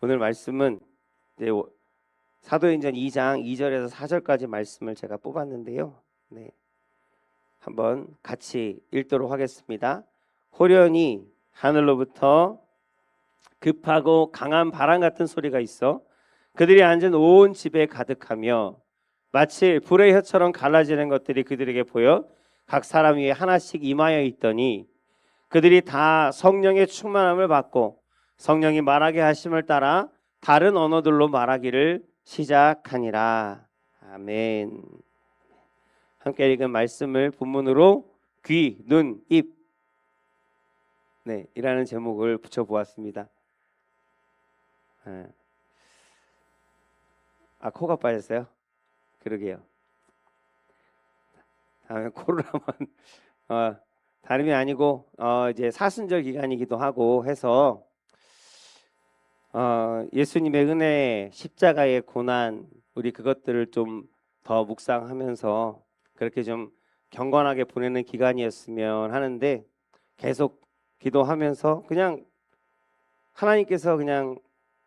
오늘 말씀은 이제 사도행전 2장 2절에서 4절까지 말씀을 제가 뽑았는데요. 네, 한번 같이 읽도록 하겠습니다. 호련히 하늘로부터 급하고 강한 바람 같은 소리가 있어 그들이 앉은 온 집에 가득하며 마치 불의 혀처럼 갈라지는 것들이 그들에게 보여 각 사람 위에 하나씩 임하여 있더니 그들이 다 성령의 충만함을 받고 성령이 말하게 하심을 따라 다른 언어들로 말하기를 시작하니라. 아멘. 함께 읽은 말씀을 본문으로 귀, 눈, 입 이라는 제목을 붙여보았습니다. 코가 빠졌어요? 그러게요. 다음에 코를 한번 다름이 아니고 이제 사순절 기간이기도 하고 해서 예수님의 은혜, 십자가의 고난, 우리 그것들을 좀 더 묵상하면서 그렇게 좀 경건하게 보내는 기간이었으면 하는데 계속 기도하면서 그냥 하나님께서 그냥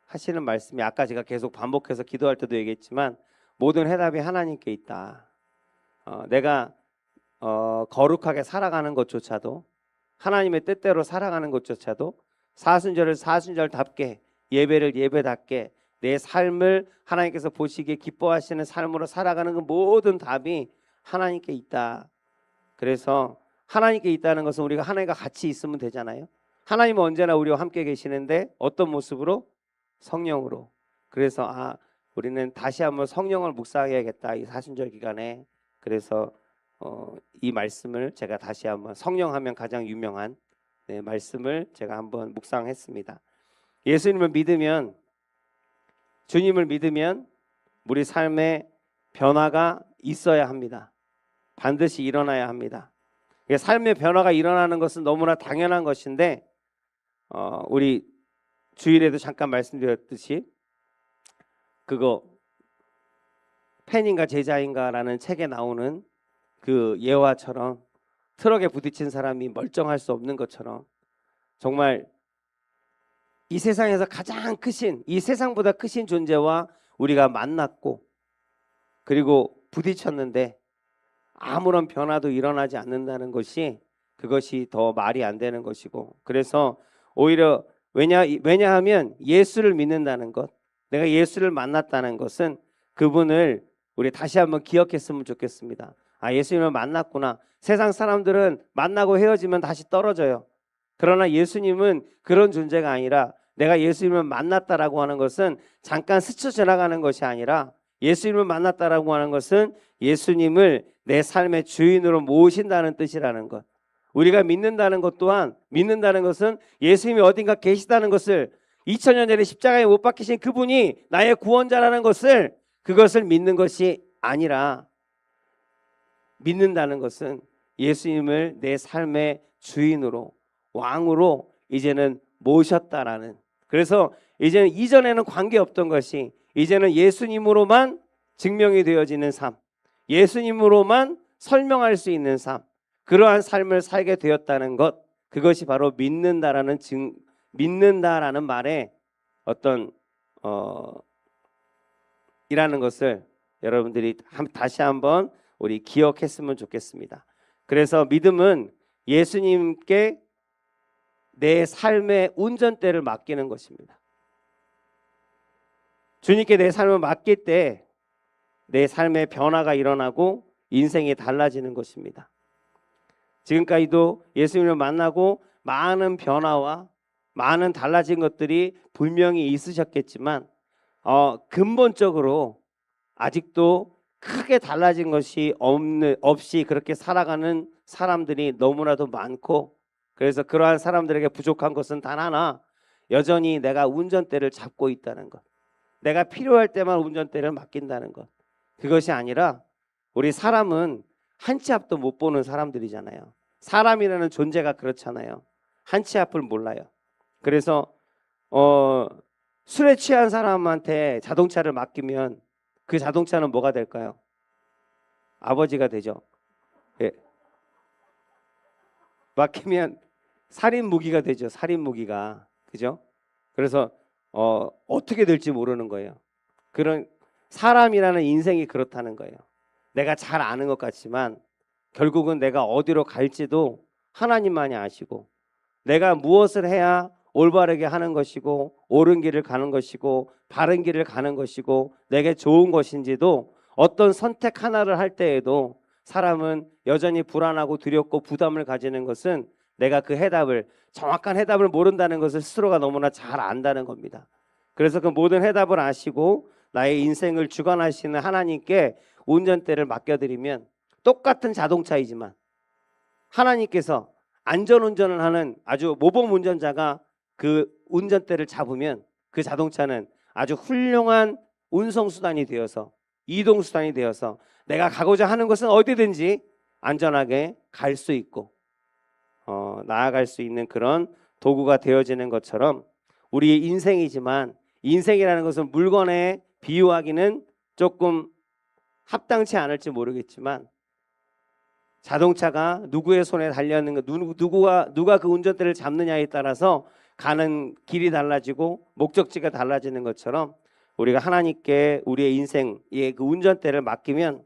하시는 말씀이 아까 제가 계속 반복해서 기도할 때도 얘기했지만 모든 해답이 하나님께 있다. 내가 거룩하게 살아가는 것조차도 하나님의 뜻대로 살아가는 것조차도 사순절을 사순절답게 예배를 예배답게 내 삶을 하나님께서 보시기에 기뻐하시는 삶으로 살아가는 그 모든 답이 하나님께 있다. 그래서 하나님께 있다는 것은 우리가 하나님과 같이 있으면 되잖아요. 하나님은 언제나 우리와 함께 계시는데 어떤 모습으로? 성령으로. 그래서 우리는 다시 한번 성령을 묵상해야겠다 이 사순절 기간에. 그래서 이 말씀을 제가 다시 한번 성령하면 가장 유명한 말씀을 제가 한번 묵상했습니다. 예수님을 믿으면 주님을 믿으면 우리 삶에 변화가 있어야 합니다. 반드시 일어나야 합니다. 삶의 변화가 일어나는 것은 너무나 당연한 것인데 우리 주일에도 잠깐 말씀드렸듯이 그거 팬인가 제자인가라는 책에 나오는 그 예화처럼 트럭에 부딪힌 사람이 멀쩡할 수 없는 것처럼 정말 이 세상에서 가장 크신 이 세상보다 크신 존재와 우리가 만났고 그리고 부딪혔는데 아무런 변화도 일어나지 않는다는 것이 그것이 더 말이 안 되는 것이고 그래서 오히려 왜냐하면 예수를 믿는다는 것 내가 예수를 만났다는 것은 그분을 우리 다시 한번 기억했으면 좋겠습니다. 예수님을 만났구나. 세상 사람들은 만나고 헤어지면 다시 떨어져요. 그러나 예수님은 그런 존재가 아니라 내가 예수님을 만났다라고 하는 것은 잠깐 스쳐 지나가는 것이 아니라 예수님을 만났다라고 하는 것은 예수님을 내 삶의 주인으로 모신다는 뜻이라는 것. 우리가 믿는다는 것 또한 믿는다는 것은 예수님이 어딘가 계시다는 것을 2000년 전에 십자가에 못 박히신 그분이 나의 구원자라는 것을 그것을 믿는 것이 아니라 믿는다는 것은 예수님을 내 삶의 주인으로 왕으로 이제는 모셨다라는 그래서 이제는 이전에는 관계없던 것이 이제는 예수님으로만 증명이 되어지는 삶 예수님으로만 설명할 수 있는 삶 그러한 삶을 살게 되었다는 것 그것이 바로 믿는다라는 믿는다라는 말의 어떤 이라는 것을 여러분들이 다시 한번 우리 기억했으면 좋겠습니다. 그래서 믿음은 예수님께 내 삶의 운전대를 맡기는 것입니다. 주님께 내 삶을 맡길 때 내 삶의 변화가 일어나고 인생이 달라지는 것입니다. 지금까지도 예수님을 만나고 많은 변화와 많은 달라진 것들이 분명히 있으셨겠지만 근본적으로 아직도 크게 달라진 것이 없이 그렇게 살아가는 사람들이 너무나도 많고 그래서 그러한 사람들에게 부족한 것은 단 하나 여전히 내가 운전대를 잡고 있다는 것 내가 필요할 때만 운전대를 맡긴다는 것 그것이 아니라 우리 사람은 한 치 앞도 못 보는 사람들이잖아요. 사람이라는 존재가 그렇잖아요. 한 치 앞을 몰라요. 그래서 술에 취한 사람한테 자동차를 맡기면 그 자동차는 뭐가 될까요? 아버지가 되죠. 예. 맡기면 살인 무기가 되죠. 살인 무기가. 그죠? 그래서 어떻게 될지 모르는 거예요. 그런 사람이라는 인생이 그렇다는 거예요. 내가 잘 아는 것 같지만 결국은 내가 어디로 갈지도 하나님만이 아시고, 내가 무엇을 해야 올바르게 하는 것이고 옳은 길을 가는 것이고 바른 길을 가는 것이고 내게 좋은 것인지도 어떤 선택 하나를 할 때에도 사람은 여전히 불안하고 두렵고 부담을 가지는 것은 내가 그 해답을, 정확한 해답을 모른다는 것을 스스로가 너무나 잘 안다는 겁니다. 그래서 그 모든 해답을 아시고 나의 인생을 주관하시는 하나님께 운전대를 맡겨드리면, 똑같은 자동차이지만 하나님께서 안전운전을 하는 아주 모범 운전자가 그 운전대를 잡으면 그 자동차는 아주 훌륭한 운송수단이 되어서, 이동수단이 되어서 내가 가고자 하는 것은 어디든지 안전하게 갈 수 있고 나아갈 수 있는 그런 도구가 되어지는 것처럼, 우리의 인생이지만, 인생이라는 것은 물건에 비유하기는 조금 합당치 않을지 모르겠지만, 자동차가 누구의 손에 달렸는가, 누가 그 운전대를 잡느냐에 따라서 가는 길이 달라지고 목적지가 달라지는 것처럼, 우리가 하나님께 우리의 인생의 그 운전대를 맡기면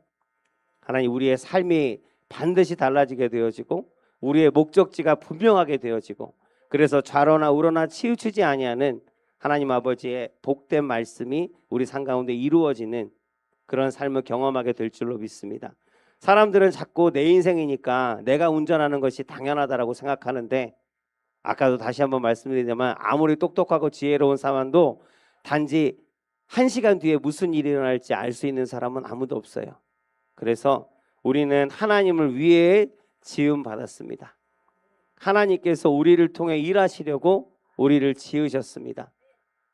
하나님 우리의 삶이 반드시 달라지게 되어지고 우리의 목적지가 분명하게 되어지고, 그래서 좌로나 우로나 치우치지 아니하는 하나님 아버지의 복된 말씀이 우리 삶 가운데 이루어지는 그런 삶을 경험하게 될 줄로 믿습니다. 사람들은 자꾸 내 인생이니까 내가 운전하는 것이 당연하다라고 생각하는데, 아까도 다시 한번 말씀드리자면 아무리 똑똑하고 지혜로운 사람도 단지 1시간 뒤에 무슨 일이 일어날지 알 수 있는 사람은 아무도 없어요. 그래서 우리는 하나님을 위해 지음 받았습니다. 하나님께서 우리를 통해 일하시려고 우리를 지으셨습니다.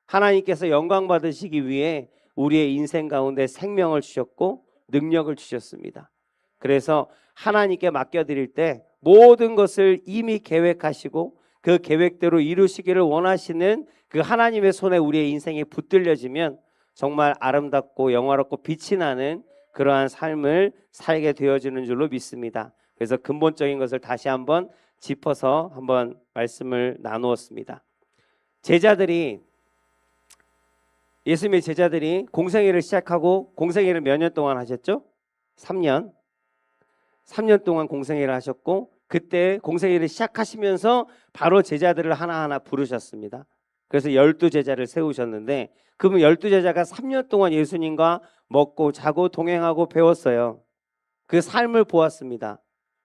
하나님께서 영광 받으시기 위해 우리의 인생 가운데 생명을 주셨고 능력을 주셨습니다. 그래서 하나님께 맡겨드릴 때 모든 것을 이미 계획하시고 그 계획대로 이루시기를 원하시는 그 하나님의 손에 우리의 인생이 붙들려지면 정말 아름답고 영화롭고 빛이 나는 그러한 삶을 살게 되어지는 줄로 믿습니다. 그래서 근본적인 것을 다시 한번 짚어서 한번 말씀을 나누었습니다. 예수님의 제자들이 공생애를 시작하고, 공생애를 몇 년 동안 하셨죠? 3년 동안 공생애를 하셨고, 그때 공생애를 시작하시면서 바로 제자들을 하나하나 부르셨습니다. 그래서 12제자를 세우셨는데, 그분 12제자가 3년 동안 예수님과 먹고 자고 동행하고 배웠어요. 그 삶을 보았습니다.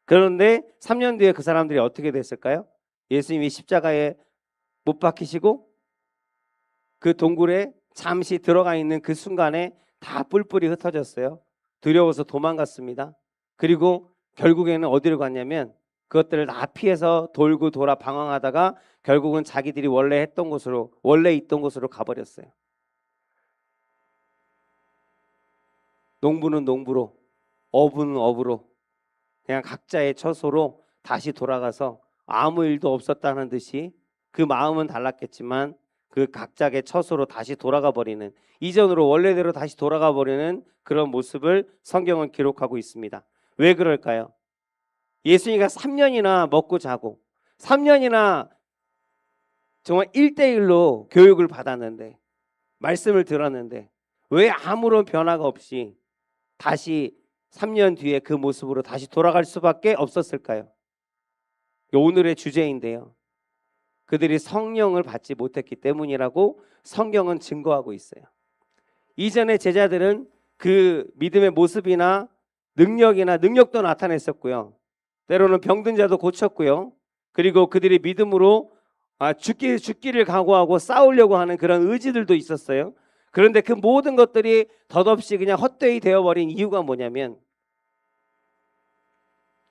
그런데 3년 뒤에 그 사람들이 어떻게 됐을까요? 예수님이 십자가에 못 박히시고 그 동굴에 잠시 들어가 있는 그 순간에 다 뿔뿔이 흩어졌어요. 두려워서 도망갔습니다. 그리고 결국에는 어디로 갔냐면 그것들을 다 피해서 돌고 돌아 방황하다가 결국은 자기들이 원래 있던 곳으로 가버렸어요. 농부는 농부로, 어부는 어부로, 그냥 각자의 처소로 다시 돌아가서 아무 일도 없었다는 듯이, 그 마음은 달랐겠지만 그 각자의 처소로 다시 돌아가 버리는, 이전으로 원래대로 다시 돌아가 버리는 그런 모습을 성경은 기록하고 있습니다. 왜 그럴까요? 예수님이 3년이나 먹고 자고 3년이나 정말 1대1로 교육을 받았는데, 말씀을 들었는데 왜 아무런 변화가 없이 다시 3년 뒤에 그 모습으로 다시 돌아갈 수밖에 없었을까요? 오늘의 주제인데요. 그들이 성령을 받지 못했기 때문이라고 성경은 증거하고 있어요. 이전의 제자들은 그 믿음의 모습이나 능력도 나타냈었고요. 때로는 병든 자도 고쳤고요. 그리고 그들이 믿음으로 죽기를 각오하고 싸우려고 하는 그런 의지들도 있었어요. 그런데 그 모든 것들이 덧없이 그냥 헛되이 되어버린 이유가 뭐냐면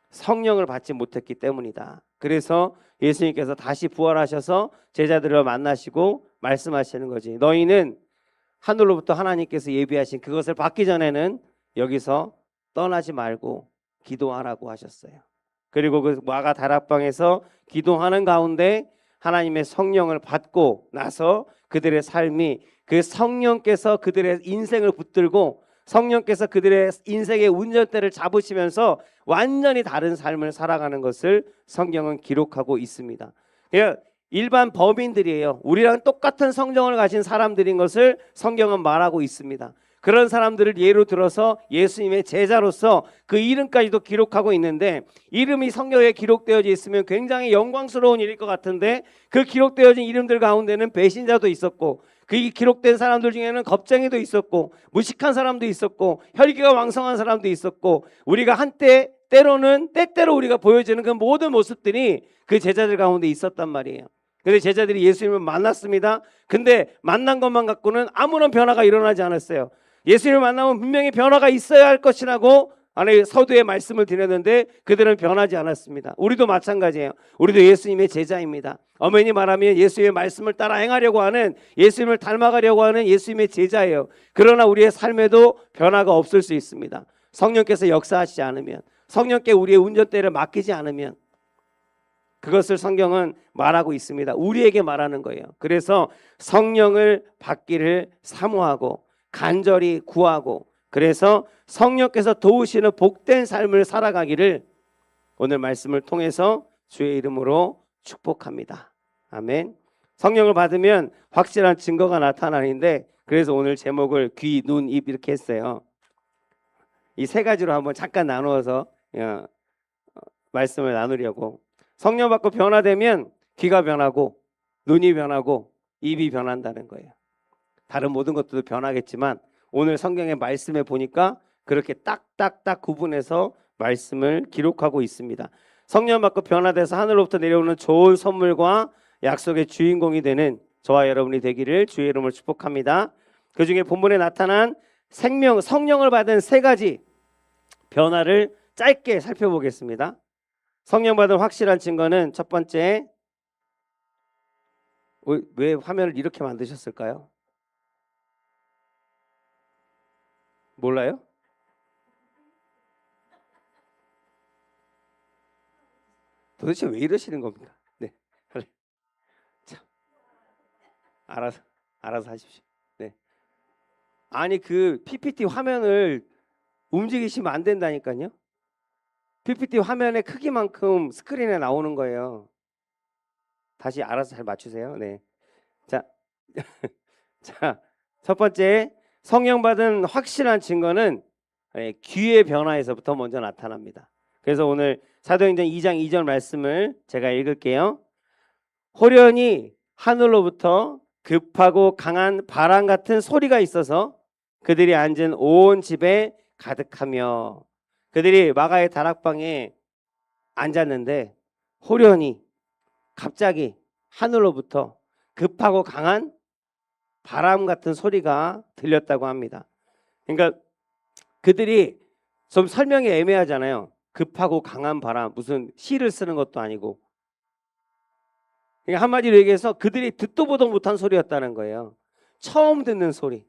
성령을 받지 못했기 때문이다. 그래서 예수님께서 다시 부활하셔서 제자들을 만나시고 말씀하시는 거지. 너희는 하늘로부터 하나님께서 예비하신 그것을 받기 전에는 여기서 떠나지 말고 기도하라고 하셨어요. 그리고 그 마가 다락방에서 기도하는 가운데 하나님의 성령을 받고 나서 그들의 삶이, 그 성령께서 그들의 인생을 붙들고 성령께서 그들의 인생의 운전대를 잡으시면서 완전히 다른 삶을 살아가는 것을 성경은 기록하고 있습니다. 그러니까 일반 범인들이에요. 우리랑 똑같은 성정을 가진 사람들인 것을 성경은 말하고 있습니다. 그런 사람들을 예로 들어서 예수님의 제자로서 그 이름까지도 기록하고 있는데, 이름이 성경에 기록되어져 있으면 굉장히 영광스러운 일일 것 같은데, 그 기록되어진 이름들 가운데는 배신자도 있었고, 그 기록된 사람들 중에는 겁쟁이도 있었고, 무식한 사람도 있었고, 혈기가 왕성한 사람도 있었고, 우리가 한때 때로는 때때로 우리가 보여지는 그 모든 모습들이 그 제자들 가운데 있었단 말이에요. 근데 제자들이 예수님을 만났습니다. 근데 만난 것만 갖고는 아무런 변화가 일어나지 않았어요. 예수님을 만나면 분명히 변화가 있어야 할 것이라고 안에 서두에 말씀을 드렸는데 그들은 변하지 않았습니다. 우리도 마찬가지예요. 우리도 예수님의 제자입니다. 엄연히 말하면 예수님의 말씀을 따라 행하려고 하는, 예수님을 닮아가려고 하는 예수님의 제자예요. 그러나 우리의 삶에도 변화가 없을 수 있습니다. 성령께서 역사하시지 않으면, 성령께 우리의 운전대를 맡기지 않으면, 그것을 성경은 말하고 있습니다. 우리에게 말하는 거예요. 그래서 성령을 받기를 사모하고 간절히 구하고, 그래서 성령께서 도우시는 복된 삶을 살아가기를 오늘 말씀을 통해서 주의 이름으로 축복합니다. 아멘. 성령을 받으면 확실한 증거가 나타나는데, 그래서 오늘 제목을 귀, 눈, 입 이렇게 했어요. 이 세 가지로 한번 잠깐 나누어서 말씀을 나누려고. 성령 받고 변화되면 귀가 변하고 눈이 변하고 입이 변한다는 거예요. 다른 모든 것들도 변하겠지만 오늘 성경의 말씀에 보니까 그렇게 딱딱딱 구분해서 말씀을 기록하고 있습니다. 성령 받고 변화돼서 하늘로부터 내려오는 좋은 선물과 약속의 주인공이 되는 저와 여러분이 되기를 주의 이름으로 축복합니다. 그 중에 본문에 나타난 성령을 받은 세 가지 변화를 짧게 살펴보겠습니다. 성령 받은 확실한 증거는 첫 번째, 왜 화면을 이렇게 만드셨을까요? 몰라요? 도대체 왜 이러시는 겁니까? 네, 자, 알아서 하십시오. 네, 아니 그 PPT 화면을 움직이시면 안 된다니까요. PPT 화면의 크기만큼 스크린에 나오는 거예요. 다시 알아서 잘 맞추세요. 네. 자, 자, 첫 번째, 성령 받은 확실한 증거는 귀의 변화에서부터 먼저 나타납니다. 그래서 오늘 사도행전 2장 2절 말씀을 제가 읽을게요. 호련히 하늘로부터 급하고 강한 바람 같은 소리가 있어서 그들이 앉은 온 집에 가득하며, 그들이 마가의 다락방에 앉았는데 호련히 갑자기 하늘로부터 급하고 강한 바람 같은 소리가 들렸다고 합니다. 그러니까 그들이 좀 설명이 애매하잖아요. 급하고 강한 바람, 무슨 시를 쓰는 것도 아니고. 그러니까 한마디로 얘기해서 그들이 듣도 보도 못한 소리였다는 거예요. 처음 듣는 소리.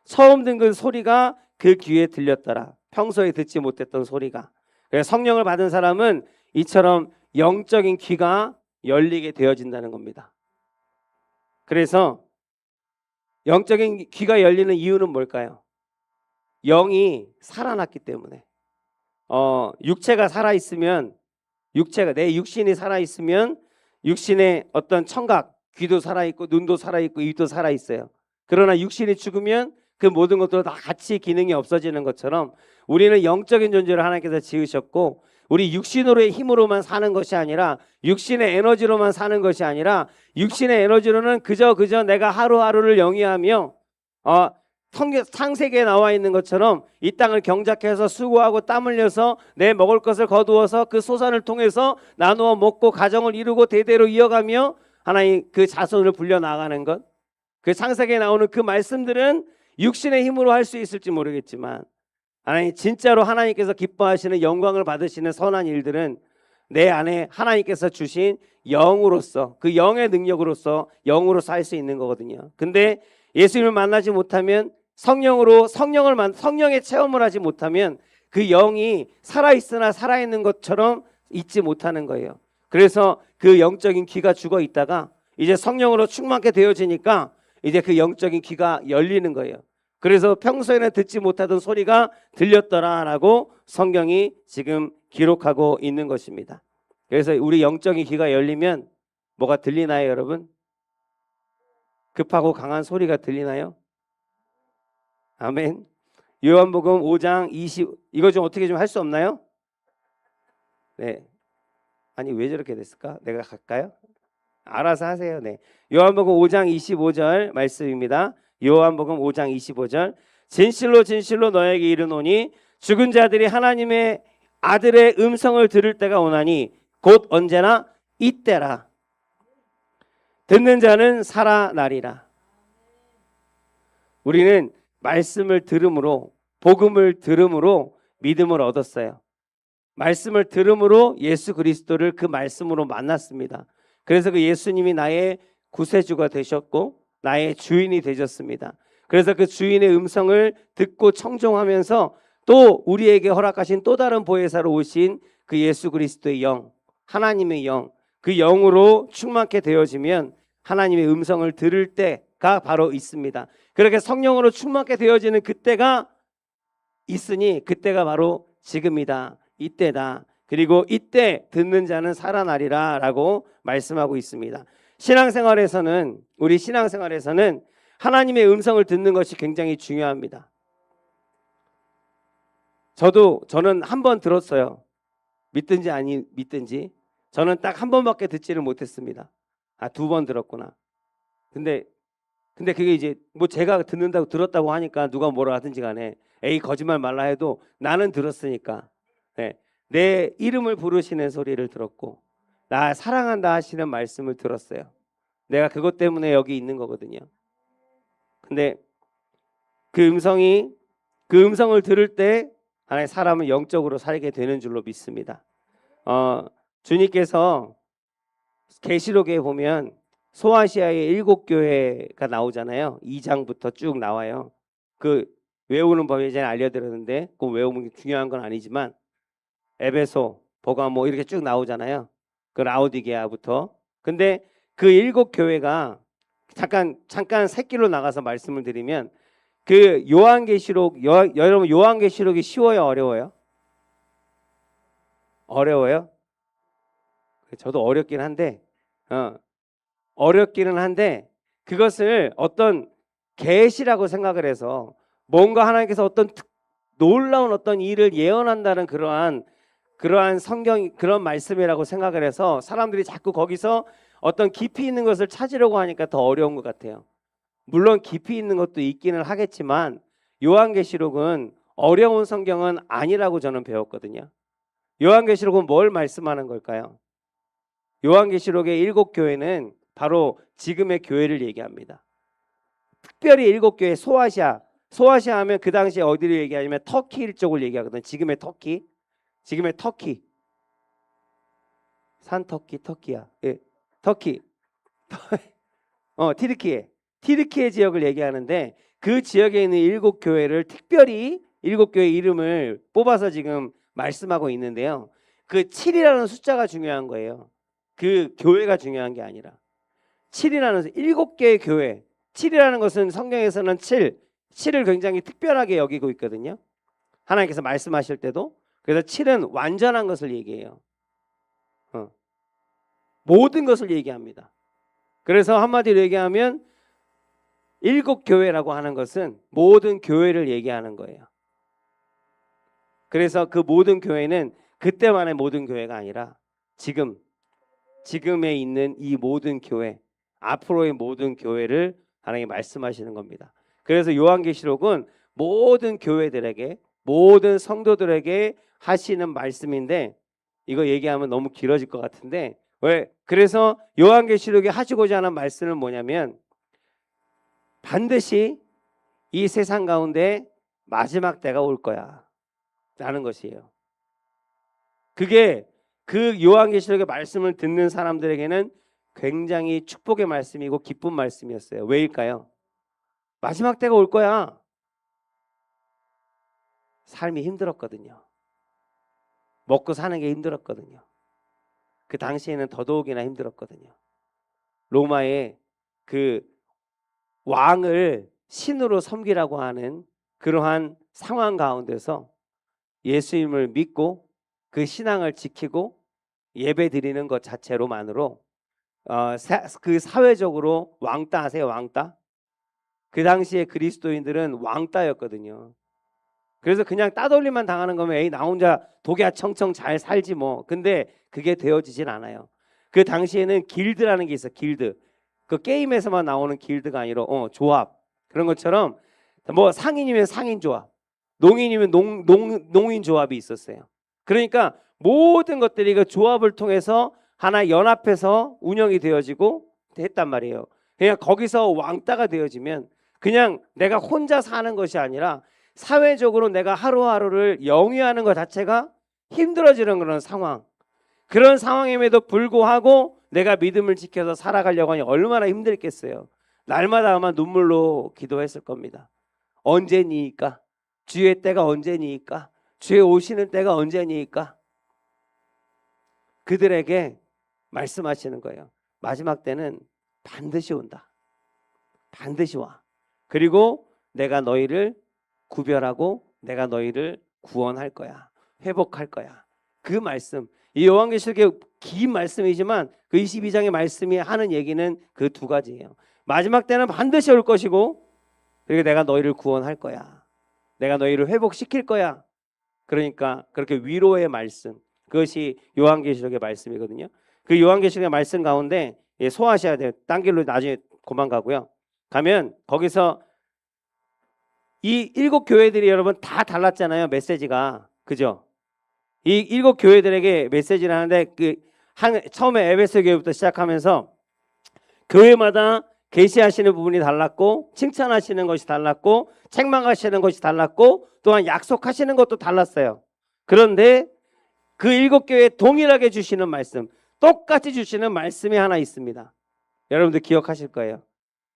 처음 듣는 그 소리가 그 귀에 들렸더라. 평소에 듣지 못했던 소리가. 그래서 성령을 받은 사람은 이처럼 영적인 귀가 열리게 되어진다는 겁니다. 그래서 영적인 귀가 열리는 이유는 뭘까요? 영이 살아났기 때문에. 육체가 살아있으면, 내 육신이 살아있으면 육신의 어떤 청각, 귀도 살아있고 눈도 살아있고 입도 살아있어요. 그러나 육신이 죽으면 그 모든 것도 다 같이 기능이 없어지는 것처럼 우리는 영적인 존재를 하나님께서 지으셨고, 우리 육신으로의 힘으로만 사는 것이 아니라, 육신의 에너지로만 사는 것이 아니라, 육신의 에너지로는 그저 내가 하루하루를 영위하며 창세기에 나와 있는 것처럼 이 땅을 경작해서 수고하고 땀 흘려서 내 먹을 것을 거두어서 그 소산을 통해서 나누어 먹고 가정을 이루고 대대로 이어가며 하나님 그 자손을 불려나가는 것, 그 창세기에 나오는 그 말씀들은 육신의 힘으로 할 수 있을지 모르겠지만, 하나님 진짜로 하나님께서 기뻐하시는 영광을 받으시는 선한 일들은 내 안에 하나님께서 주신 영으로서, 그 영의 능력으로서 영으로서 할 수 있는 거거든요. 근데 예수님을 만나지 못하면, 성령의 체험을 하지 못하면 그 영이 살아있으나 살아있는 것처럼 있지 못하는 거예요. 그래서 그 영적인 귀가 죽어 있다가 이제 성령으로 충만케 되어지니까 이제 그 영적인 귀가 열리는 거예요. 그래서 평소에는 듣지 못하던 소리가 들렸더라라고 성경이 지금 기록하고 있는 것입니다. 그래서 우리 영적인 귀가 열리면 뭐가 들리나요, 여러분? 급하고 강한 소리가 들리나요? 아멘. 요한복음 5장 20 이거 좀 어떻게 좀 할 수 없나요? 네. 아니 왜 저렇게 됐을까? 내가 갈까요? 알아서 하세요. 네. 요한복음 5장 25절 말씀입니다. 요한복음 5장 25절. 진실로 진실로 너에게 이르노니 죽은 자들이 하나님의 아들의 음성을 들을 때가 오나니 곧 언제나 이때라. 듣는 자는 살아나리라. 우리는 말씀을 들음으로 복음을 들음으로 믿음을 얻었어요. 말씀을 들음으로 예수 그리스도를 그 말씀으로 만났습니다. 그래서 그 예수님이 나의 구세주가 되셨고 나의 주인이 되셨습니다. 그래서 그 주인의 음성을 듣고 청종하면서 또 우리에게 허락하신 또 다른 보혜사로 오신 그 예수 그리스도의 영, 하나님의 영, 그 영으로 충만케 되어지면 하나님의 음성을 들을 때가 바로 있습니다. 그렇게 성령으로 충만케 되어지는 그때가 있으니 그때가 바로 지금이다. 이때다. 그리고 이때 듣는 자는 살아나리라 라고 말씀하고 있습니다. 우리 신앙생활에서는 하나님의 음성을 듣는 것이 굉장히 중요합니다. 저는 한 번 들었어요. 믿든지 아니 믿든지 저는 딱 한 번밖에 듣지를 못했습니다. 두 번 들었구나. 근데 그게 이제 뭐 제가 들었다고 하니까 누가 뭐라 하든지 간에 에이 거짓말 말라 해도 나는 들었으니까 네. 내 이름을 부르시는 소리를 들었고 나 사랑한다 하시는 말씀을 들었어요. 내가 그것 때문에 여기 있는 거거든요. 근데 그 음성을 들을 때 하나의 사람은 영적으로 살게 되는 줄로 믿습니다. 주님께서 계시록에 보면 소아시아의 7교회가 나오잖아요. 2장부터 쭉 나와요. 그 외우는 법에 이제 알려드렸는데 그 외우는 게 중요한 건 아니지만 에베소, 버가모 이렇게 쭉 나오잖아요. 그 라오디게아부터. 근데 그 7교회가 잠깐 새끼로 나가서 말씀을 드리면 그 여러분 요한계시록이 쉬워요, 어려워요? 어려워요? 저도 어렵기는 한데 그것을 어떤 계시라고 생각을 해서 뭔가 하나님께서 어떤 놀라운 어떤 일을 예언한다는 그러한 성경 그런 말씀이라고 생각을 해서 사람들이 자꾸 거기서 어떤 깊이 있는 것을 찾으려고 하니까 더 어려운 것 같아요. 물론 깊이 있는 것도 있기는 하겠지만 요한계시록은 어려운 성경은 아니라고 저는 배웠거든요. 요한계시록은 뭘 말씀하는 걸까요? 요한계시록의 7교회는 바로 지금의 교회를 얘기합니다. 특별히 7교회 소아시아 하면 그 당시에 어디를 얘기하냐면 터키 일족을 얘기하거든요. 지금의 터키 터키야. 예, 터키 티르키예 지역을 얘기하는데 그 지역에 있는 7교회를 특별히 7교회 이름을 뽑아서 지금 말씀하고 있는데요. 그 7이라는 숫자가 중요한 거예요. 그 교회가 중요한 게 아니라 7이라는 7개의 교회 7이라는 것은 성경에서는 7을 굉장히 특별하게 여기고 있거든요. 하나님께서 말씀하실 때도 그래서 7은 완전한 것을 얘기해요. 모든 것을 얘기합니다. 그래서 한마디로 얘기하면 7교회라고 하는 것은 모든 교회를 얘기하는 거예요. 그래서 그 모든 교회는 그때만의 모든 교회가 아니라 지금에 있는 이 모든 교회, 앞으로의 모든 교회를 하나님이 말씀하시는 겁니다. 그래서 요한계시록은 모든 교회들에게, 모든 성도들에게 하시는 말씀인데 이거 얘기하면 너무 길어질 것 같은데 왜? 그래서 요한계시록에 하시고자 하는 말씀은 뭐냐면 반드시 이 세상 가운데 마지막 때가 올 거야 라는 것이에요. 그게 그 요한계시록의 말씀을 듣는 사람들에게는 굉장히 축복의 말씀이고 기쁜 말씀이었어요. 왜일까요? 마지막 때가 올 거야. 삶이 힘들었거든요. 먹고 사는 게 힘들었거든요. 그 당시에는 더더욱이나 힘들었거든요. 로마의 그 왕을 신으로 섬기라고 하는 그러한 상황 가운데서 예수님을 믿고 그 신앙을 지키고 예배 드리는 것 자체로만으로 그 사회적으로 왕따 아세요? 왕따? 그 당시에 그리스도인들은 왕따였거든요. 그래서 그냥 따돌림만 당하는 거면 에이 나 혼자 독야 청청 잘 살지 뭐. 근데 그게 되어지진 않아요. 그 당시에는 길드라는 게 있어. 길드. 그 게임에서만 나오는 길드가 아니라 조합. 그런 것처럼 뭐 상인이면 상인 조합, 농인이면 농인 조합이 있었어요. 그러니까 모든 것들이 그 조합을 통해서 하나 연합해서 운영이 되어지고 했단 말이에요. 그냥 거기서 왕따가 되어지면 그냥 내가 혼자 사는 것이 아니라 사회적으로 내가 하루하루를 영위하는 것 자체가 힘들어지는 그런 상황. 그런 상황임에도 불구하고 내가 믿음을 지켜서 살아가려고 하니 얼마나 힘들겠어요. 날마다 아마 눈물로 기도했을 겁니다. 언제니까? 주의 때가 언제니까? 주의 오시는 때가 언제니까? 그들에게 말씀하시는 거예요. 마지막 때는 반드시 온다. 반드시 와. 그리고 내가 너희를 구별하고 내가 너희를 구원할 거야. 회복할 거야. 그 말씀. 이 요한계시록의 긴 말씀이지만 그 22장의 말씀이 하는 얘기는 그 두 가지예요. 마지막 때는 반드시 올 것이고 그리고 내가 너희를 구원할 거야. 내가 너희를 회복시킬 거야. 그러니까 그렇게 위로의 말씀. 그것이 요한계시록의 말씀이거든요. 그 요한계시록의 말씀 가운데 소화하셔야 돼요. 딴 길로 나중에 그만 가고요. 가면 거기서 이 7 교회들이 여러분 다 달랐잖아요. 메시지가. 그죠? 이 7 교회들에게 메시지를 하는데 처음에 에베소 교회부터 시작하면서 교회마다 계시하시는 부분이 달랐고 칭찬하시는 것이 달랐고 책망하시는 것이 달랐고 또한 약속하시는 것도 달랐어요. 그런데 그 7 교회에 동일하게 주시는 말씀, 똑같이 주시는 말씀이 하나 있습니다. 여러분들 기억하실 거예요.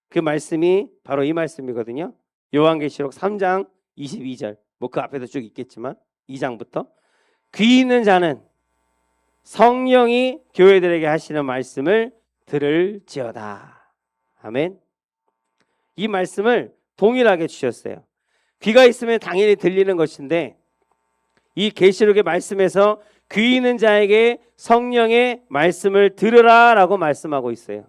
그 말씀이 바로 이 말씀이거든요. 요한계시록 3장 22절. 뭐 그 앞에도 쭉 있겠지만 2장부터 귀 있는 자는 성령이 교회들에게 하시는 말씀을 들을지어다. 아멘. 이 말씀을 동일하게 주셨어요. 귀가 있으면 당연히 들리는 것인데 이 계시록의 말씀에서 귀 있는 자에게 성령의 말씀을 들으라라고 말씀하고 있어요.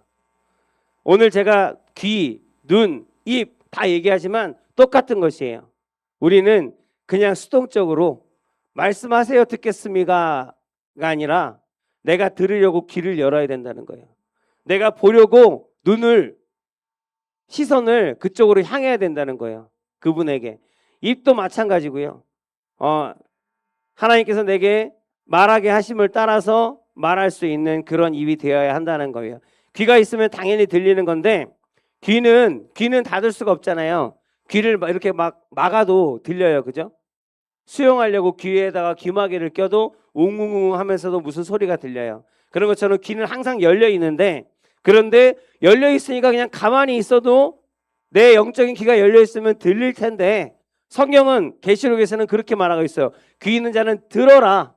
오늘 제가 귀, 눈, 입 다 얘기하지만 똑같은 것이에요. 우리는 그냥 수동적으로 말씀하세요 듣겠습니다가 아니라 내가 들으려고 귀를 열어야 된다는 거예요. 내가 보려고 눈을 시선을 그쪽으로 향해야 된다는 거예요. 그분에게. 입도 마찬가지고요. 하나님께서 내게 말하게 하심을 따라서 말할 수 있는 그런 입이 되어야 한다는 거예요. 귀가 있으면 당연히 들리는 건데 귀는 닫을 수가 없잖아요. 귀를 이렇게 막아도 들려요. 그죠? 수용하려고 귀에다가 귀마개를 껴도 웅웅웅 하면서도 무슨 소리가 들려요. 그런 것처럼 귀는 항상 열려 있는데 그런데 열려 있으니까 그냥 가만히 있어도 내 영적인 귀가 열려 있으면 들릴 텐데 성경은 계시록에서는 그렇게 말하고 있어요. 귀 있는 자는 들어라.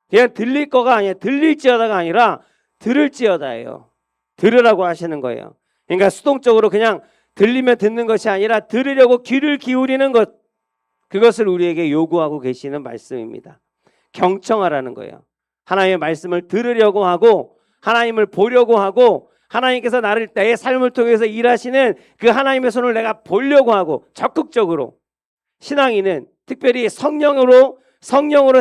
그냥 들릴 거가 아니야. 들릴지어다가 아니라 들을지어다예요. 들으라고 하시는 거예요. 그러니까 수동적으로 그냥 들리면 듣는 것이 아니라 들으려고 귀를 기울이는 것, 그것을 우리에게 요구하고 계시는 말씀입니다. 경청하라는 거예요. 하나님의 말씀을 들으려고 하고 하나님을 보려고 하고 하나님께서 내 삶을 통해서 일하시는 그 하나님의 손을 내가 보려고 하고 적극적으로. 신앙인은 특별히 성령으로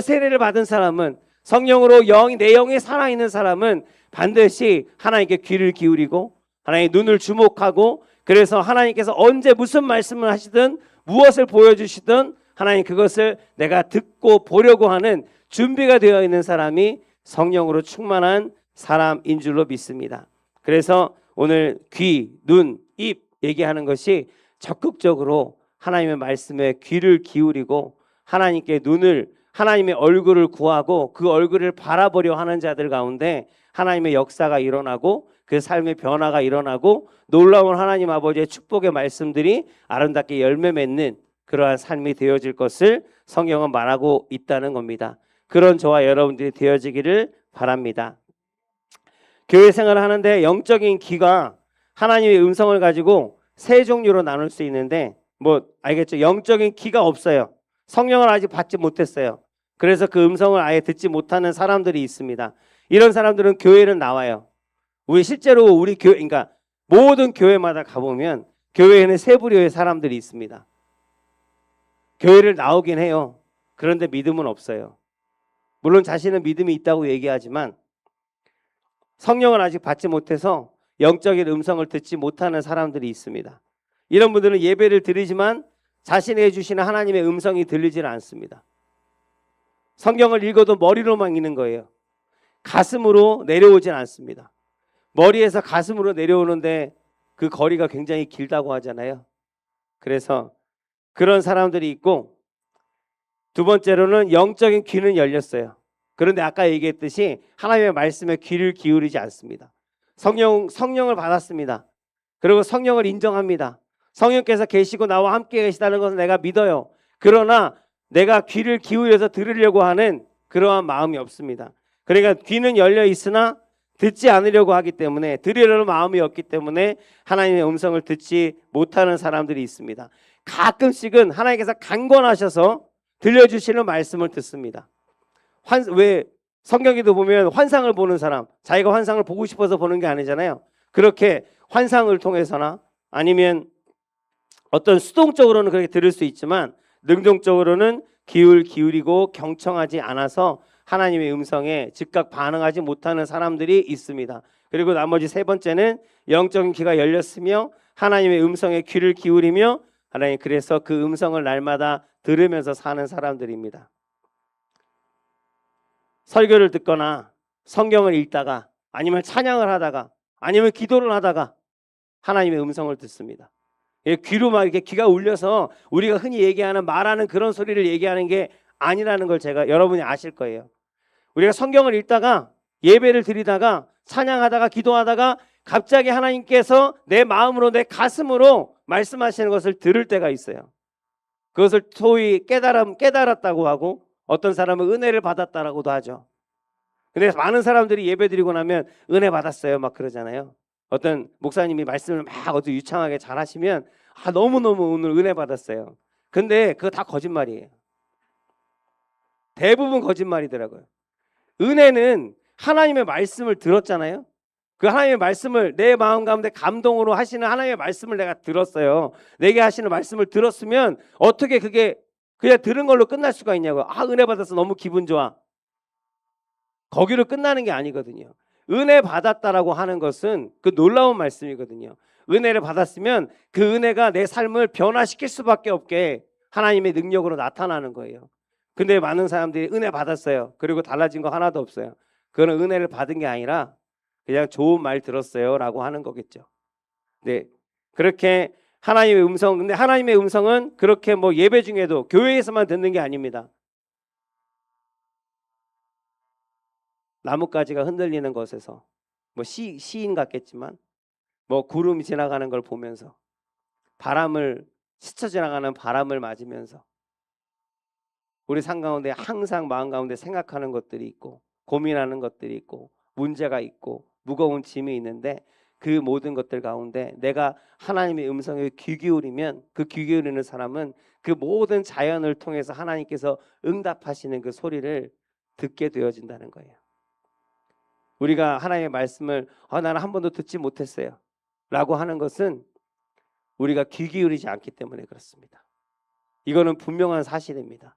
세례를 받은 사람은, 성령으로 내 영이 살아있는 사람은 반드시 하나님께 귀를 기울이고 하나님의 눈을 주목하고, 그래서 하나님께서 언제 무슨 말씀을 하시든 무엇을 보여주시든 하나님 그것을 내가 듣고 보려고 하는 준비가 되어 있는 사람이 성령으로 충만한 사람인 줄로 믿습니다. 그래서 오늘 귀, 눈, 입 얘기하는 것이 적극적으로 하나님의 말씀에 귀를 기울이고 하나님께 하나님의 얼굴을 구하고 그 얼굴을 바라보려 하는 자들 가운데 하나님의 역사가 일어나고 그 삶의 변화가 일어나고 놀라운 하나님 아버지의 축복의 말씀들이 아름답게 열매 맺는 그러한 삶이 되어질 것을 성경은 말하고 있다는 겁니다. 그런 저와 여러분들이 되어지기를 바랍니다. 교회 생활을 하는데 영적인 귀가 하나님의 음성을 가지고 세 종류로 나눌 수 있는데 알겠죠? 영적인 귀가 없어요. 성령을 아직 받지 못했어요. 그래서 그 음성을 아예 듣지 못하는 사람들이 있습니다. 이런 사람들은 교회는 나와요. 우리 실제로 우리 교회, 그러니까 모든 교회마다 가보면 교회에는 세 부류의 사람들이 있습니다. 교회를 나오긴 해요. 그런데 믿음은 없어요. 물론 자신은 믿음이 있다고 얘기하지만 성령을 아직 받지 못해서 영적인 음성을 듣지 못하는 사람들이 있습니다. 이런 분들은 예배를 드리지만 자신이 주시는 하나님의 음성이 들리질 않습니다. 성경을 읽어도 머리로만 읽는 거예요. 가슴으로 내려오진 않습니다. 머리에서 가슴으로 내려오는데 그 거리가 굉장히 길다고 하잖아요. 그래서 그런 사람들이 있고, 두 번째로는 영적인 귀는 열렸어요. 그런데 아까 얘기했듯이 하나님의 말씀에 귀를 기울이지 않습니다. 성령을 받았습니다. 그리고 성령을 인정합니다. 성령께서 계시고 나와 함께 계시다는 것은 내가 믿어요. 그러나 내가 귀를 기울여서 들으려고 하는 그러한 마음이 없습니다. 그러니까 귀는 열려 있으나 듣지 않으려고 하기 때문에, 들으려는 마음이 없기 때문에 하나님의 음성을 듣지 못하는 사람들이 있습니다. 가끔씩은 하나님께서 강권하셔서 들려주시는 말씀을 듣습니다. 왜 성경에도 보면 환상을 보는 사람, 자기가 환상을 보고 싶어서 보는 게 아니잖아요. 그렇게 환상을 통해서나 아니면 어떤 수동적으로는 그렇게 들을 수 있지만 능동적으로는 귀를 기울이고 경청하지 않아서 하나님의 음성에 즉각 반응하지 못하는 사람들이 있습니다. 그리고 나머지 세 번째는 영적인 귀가 열렸으며 하나님의 음성에 귀를 기울이며 하나님 그래서 그 음성을 날마다 들으면서 사는 사람들입니다. 설교를 듣거나 성경을 읽다가 아니면 찬양을 하다가 아니면 기도를 하다가 하나님의 음성을 듣습니다. 귀로 막 이렇게 귀가 울려서 우리가 흔히 얘기하는 말하는 그런 소리를 얘기하는 게 아니라는 걸 제가 여러분이 아실 거예요. 우리가 성경을 읽다가 예배를 드리다가 찬양하다가 기도하다가 갑자기 하나님께서 내 마음으로 내 가슴으로 말씀하시는 것을 들을 때가 있어요. 그것을 소위 깨달았다고 하고 어떤 사람은 은혜를 받았다라고도 하죠. 근데 많은 사람들이 예배 드리고 나면 은혜 받았어요 막 그러잖아요. 어떤 목사님이 말씀을 막 아주 유창하게 잘하시면 너무너무 오늘 은혜 받았어요. 근데 그거 다 거짓말이에요. 대부분 거짓말이더라고요. 은혜는 하나님의 말씀을 들었잖아요. 그 하나님의 말씀을 내 마음 가운데 감동으로 하시는 하나님의 말씀을 내가 들었어요. 내게 하시는 말씀을 들었으면 어떻게 그게 그냥 들은 걸로 끝날 수가 있냐고요. 은혜 받아서 너무 기분 좋아. 거기로 끝나는 게 아니거든요. 은혜 받았다라고 하는 것은 그 놀라운 말씀이거든요. 은혜를 받았으면 그 은혜가 내 삶을 변화시킬 수밖에 없게 하나님의 능력으로 나타나는 거예요. 근데 많은 사람들이 은혜 받았어요. 그리고 달라진 거 하나도 없어요. 그거는 은혜를 받은 게 아니라 그냥 좋은 말 들었어요 라고 하는 거겠죠. 네, 그렇게 하나님의 음성, 근데 하나님의 음성은 그렇게 뭐 예배 중에도 교회에서만 듣는 게 아닙니다. 나뭇가지가 흔들리는 것에서 뭐 시인 같겠지만 뭐 구름이 지나가는 걸 보면서 바람을 스쳐 지나가는 바람을 맞으면서 우리 삶 가운데 항상 마음 가운데 생각하는 것들이 있고 고민하는 것들이 있고 문제가 있고 무거운 짐이 있는데 그 모든 것들 가운데 내가 하나님의 음성에 귀 기울이면 그 귀 기울이는 사람은 그 모든 자연을 통해서 하나님께서 응답하시는 그 소리를 듣게 되어진다는 거예요. 우리가 하나님의 말씀을 나는 한 번도 듣지 못했어요 라고 하는 것은 우리가 귀 기울이지 않기 때문에 그렇습니다. 이거는 분명한 사실입니다.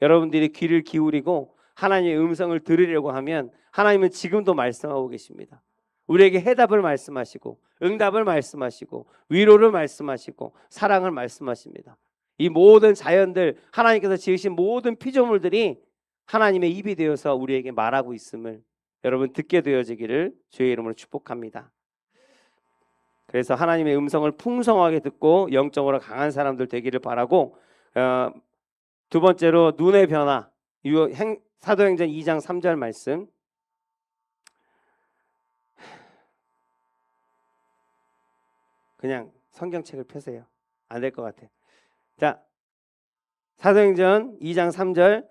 여러분들이 귀를 기울이고 하나님의 음성을 들으려고 하면 하나님은 지금도 말씀하고 계십니다. 우리에게 해답을 말씀하시고 응답을 말씀하시고 위로를 말씀하시고 사랑을 말씀하십니다. 이 모든 자연들 하나님께서 지으신 모든 피조물들이 하나님의 입이 되어서 우리에게 말하고 있음을 여러분 듣게 되어지기를 주의 이름으로 축복합니다. 그래서 하나님의 음성을 풍성하게 듣고 영적으로 강한 사람들 되기를 바라고 두 번째로 눈의 변화 사도행전 2장 3절 말씀 그냥 성경책을 펴세요. 안 될 것 같아요. 자, 사도행전 2장 3절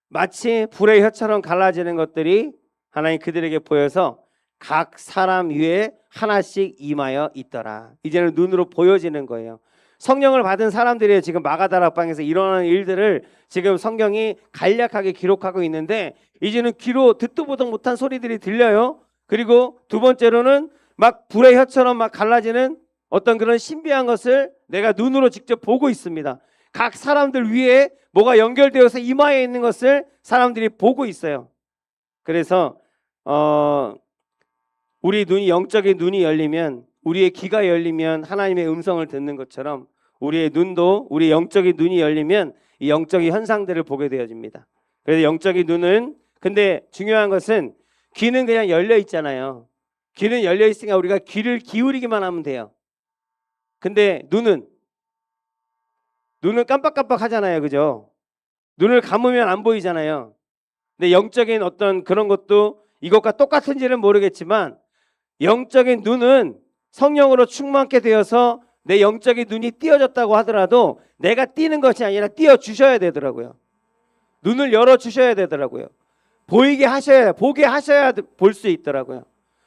마치 불의 혀처럼 갈라지는 것들이 하나님 그들에게 보여서 각 사람 위에 하나씩 임하여 있더라. 이제는 눈으로 보여지는 거예요. 성령을 받은 사람들이 지금 마가다락방에서 일어나는 일들을 지금 성경이 간략하게 기록하고 있는데 이제는 귀로 듣도 보도 못한 소리들이 들려요. 그리고 두 번째로는 막 불의 혀처럼 막 갈라지는 어떤 그런 신비한 것을 내가 눈으로 직접 보고 있습니다. 각 사람들 위에 뭐가 연결되어서 이마에 있는 것을 사람들이 보고 있어요. 그래서 우리 눈이, 영적인 눈이 열리면, 우리의 귀가 열리면 하나님의 음성을 듣는 것처럼 우리의 눈도, 우리 영적인 눈이 열리면 이 영적인 현상들을 보게 되어집니다. 그래서 영적인 눈은, 근데 중요한 것은 귀는 그냥 열려 있잖아요. 귀는 열려 있으니까 우리가 귀를 기울이기만 하면 돼요. 근데 눈은 깜빡깜빡 하잖아요. 그죠? 눈을 감으면 안 보이잖아요. 근데 영적인 어떤 그런 것도 이것과 똑같은지는 모르겠지만, 영적인 눈은 성령으로 충만케 되어서 내 영적인 눈이 띄어졌다고 하더라도 내가 띄는 것이 아니라 띄어주셔야 되더라고요. 눈을 열어주셔야 되더라고요. 보게 하셔야 볼 수 있더라고요.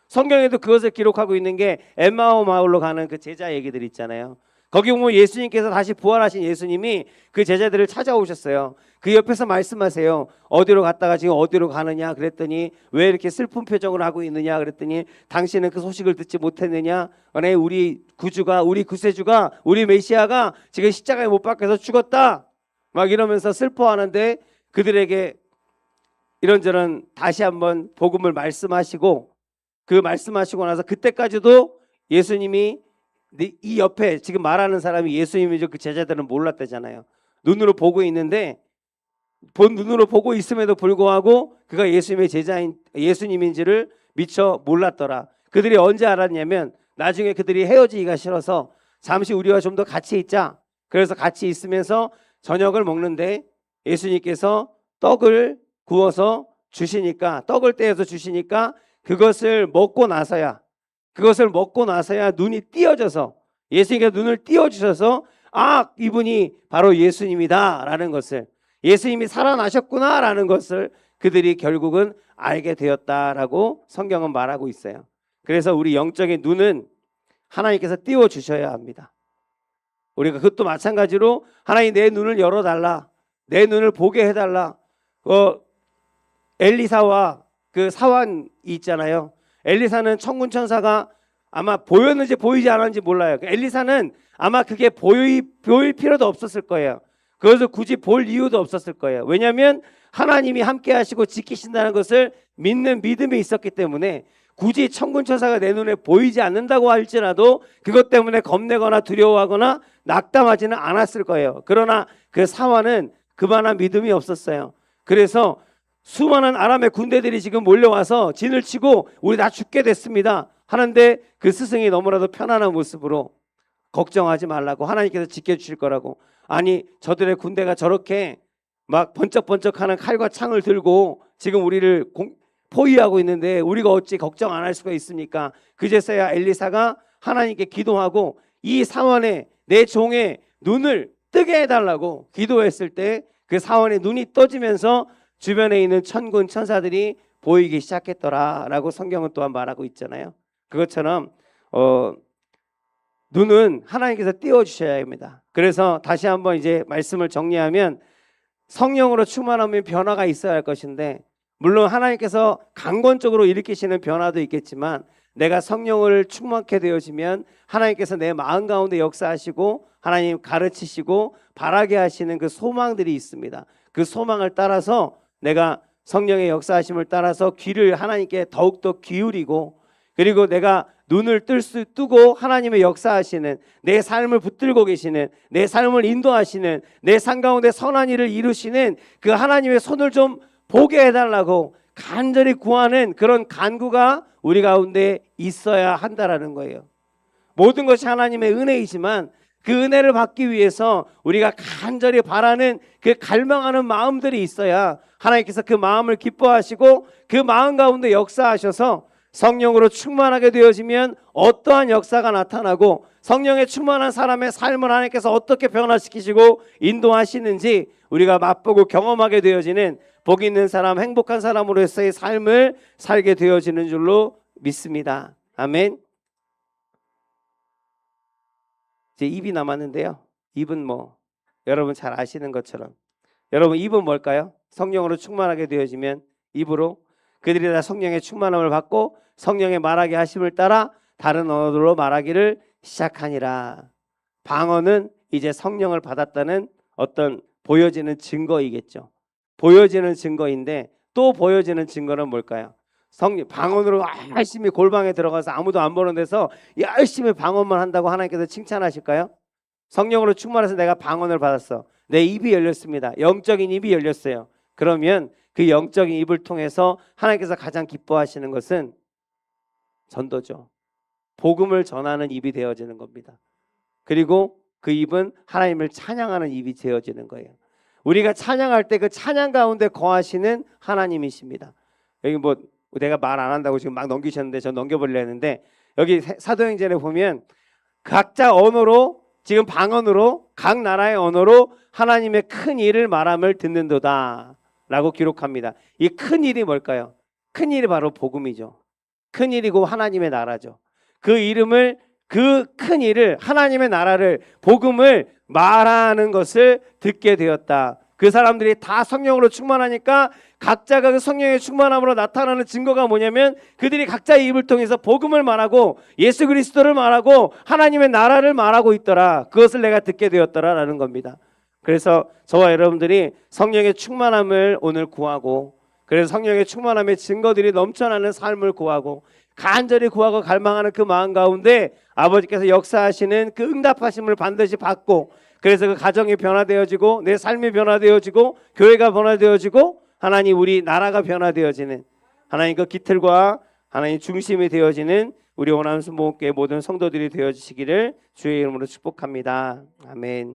성경에도 그것을 기록하고 있는 게 엠마오 마을로 가는 그 제자 얘기들 있잖아요. 거기 보면 예수님께서 다시 부활하신 예수님이 그 제자들을 찾아오셨어요. 그 옆에서 말씀하세요. 어디로 갔다가 지금 어디로 가느냐 그랬더니, 왜 이렇게 슬픈 표정을 하고 있느냐 그랬더니, 당신은 그 소식을 듣지 못했느냐, 아니 우리 구주가, 우리 구세주가, 우리 메시아가 지금 십자가에 못 박혀서 죽었다 막 이러면서 슬퍼하는데, 그들에게 이런저런 다시 한번 복음을 말씀하시고, 그 말씀하시고 나서 그때까지도 예수님이, 이 옆에 지금 말하는 사람이 예수님이죠. 그 제자들은 몰랐다잖아요. 눈으로 보고 있는데, 눈으로 보고 있음에도 불구하고 그가 예수님의 제자인, 예수님인지를 미처 몰랐더라. 그들이 언제 알았냐면, 나중에 그들이 헤어지기가 싫어서 잠시 우리와 좀 더 같이 있자, 그래서 같이 있으면서 저녁을 먹는데 예수님께서 떡을 구워서 주시니까, 떡을 떼어서 주시니까 그것을 먹고 나서야 눈이 띄어져서, 예수님께서 눈을 띄어주셔서, 아, 이분이 바로 예수님이다 라는 것을, 예수님이 살아나셨구나 라는 것을 그들이 결국은 알게 되었다라고 성경은 말하고 있어요. 그래서 우리 영적인 눈은 하나님께서 띄워주셔야 합니다. 우리가 그것도 마찬가지로, 하나님 내 눈을 열어달라, 내 눈을 보게 해달라. 엘리사와 그 사환이 있잖아요. 엘리사는 천군 천사가 아마 보였는지 보이지 않았는지 몰라요. 엘리사는 아마 그게 보일 필요도 없었을 거예요. 그것을 굳이 볼 이유도 없었을 거예요. 왜냐하면 하나님이 함께 하시고 지키신다는 것을 믿는 믿음이 있었기 때문에, 굳이 천군 천사가 내 눈에 보이지 않는다고 할지라도 그것 때문에 겁내거나 두려워하거나 낙담하지는 않았을 거예요. 그러나 그 사환은 그만한 믿음이 없었어요. 그래서 수많은 아람의 군대들이 지금 몰려와서 진을 치고 우리 다 죽게 됐습니다 하는데, 그 스승이 너무나도 편안한 모습으로 걱정하지 말라고, 하나님께서 지켜주실 거라고, 아니 저들의 군대가 저렇게 막 번쩍번쩍하는 칼과 창을 들고 지금 우리를 포위하고 있는데 우리가 어찌 걱정 안 할 수가 있습니까? 그제서야 엘리사가 하나님께 기도하고 이 사원의, 내 종의 눈을 뜨게 해달라고 기도했을 때 그 사원의 눈이 떠지면서 주변에 있는 천군 천사들이 보이기 시작했더라라고 성경은 또한 말하고 있잖아요. 그것처럼 눈은 하나님께서 띄워주셔야 합니다. 그래서 다시 한번 이제 말씀을 정리하면, 성령으로 충만하면 변화가 있어야 할 것인데, 물론 하나님께서 강권적으로 일으키시는 변화도 있겠지만, 내가 성령을 충만케 되어지면 하나님께서 내 마음 가운데 역사하시고 하나님 가르치시고 바라게 하시는 그 소망들이 있습니다. 그 소망을 따라서 내가 성령의 역사하심을 따라서 귀를 하나님께 더욱더 기울이고, 그리고 내가 눈을 뜨고 하나님의 역사하시는, 내 삶을 붙들고 계시는, 내 삶을 인도하시는, 내 삶 가운데 선한 일을 이루시는 그 하나님의 손을 좀 보게 해달라고 간절히 구하는 그런 간구가 우리 가운데 있어야 한다라는 거예요. 모든 것이 하나님의 은혜이지만 그 은혜를 받기 위해서 우리가 간절히 바라는 그 갈망하는 마음들이 있어야 하나님께서 그 마음을 기뻐하시고 그 마음 가운데 역사하셔서, 성령으로 충만하게 되어지면 어떠한 역사가 나타나고 성령에 충만한 사람의 삶을 하나님께서 어떻게 변화시키시고 인도하시는지 우리가 맛보고 경험하게 되어지는 복 있는 사람, 행복한 사람으로서의 삶을 살게 되어지는 줄로 믿습니다. 아멘. 이제 입이 남았는데요. 입은 여러분 잘 아시는 것처럼, 여러분 입은 뭘까요? 성령으로 충만하게 되어지면 입으로 그들이 다 성령의 충만함을 받고 성령의 말하게 하심을 따라 다른 언어로 말하기를 시작하니라. 방언은 이제 성령을 받았다는 어떤 보여지는 증거이겠죠. 보여지는 증거인데 또 보여지는 증거는 뭘까요? 방언으로 열심히 골방에 들어가서 아무도 안 보는 데서 열심히 방언만 한다고 하나님께서 칭찬하실까요? 성령으로 충만해서 내가 방언을 받았어. 내 입이 열렸습니다. 영적인 입이 열렸어요. 그러면 그 영적인 입을 통해서 하나님께서 가장 기뻐하시는 것은 전도죠. 복음을 전하는 입이 되어지는 겁니다. 그리고 그 입은 하나님을 찬양하는 입이 되어지는 거예요. 우리가 찬양할 때 그 찬양 가운데 거하시는 하나님이십니다. 여기 뭐 내가 말 안 한다고 지금 막 넘기셨는데 저 넘겨버리려 했는데 여기 사도행전에 보면 각자 언어로 지금 방언으로 각 나라의 언어로 하나님의 큰 일을 말함을 듣는도다 라고 기록합니다. 이 큰 일이 뭘까요? 큰 일이 바로 복음이죠. 큰 일이고 하나님의 나라죠. 그 이름을 그 큰 일을 하나님의 나라를 복음을 말하는 것을 듣게 되었다. 그 사람들이 다 성령으로 충만하니까 각자가 그 성령의 충만함으로 나타나는 증거가 뭐냐면 그들이 각자의 입을 통해서 복음을 말하고 예수 그리스도를 말하고 하나님의 나라를 말하고 있더라. 그것을 내가 듣게 되었더라라는 겁니다. 그래서 저와 여러분들이 성령의 충만함을 오늘 구하고 그래서 성령의 충만함의 증거들이 넘쳐나는 삶을 구하고 간절히 구하고 갈망하는 그 마음 가운데 아버지께서 역사하시는 그 응답하심을 반드시 받고 그래서 그 가정이 변화되어지고 내 삶이 변화되어지고 교회가 변화되어지고 하나님 우리 나라가 변화되어지는 하나님 그 기틀과 하나님 중심이 되어지는 우리 원암순복음교회 모든 성도들이 되어지시기를 주의 이름으로 축복합니다. 아멘.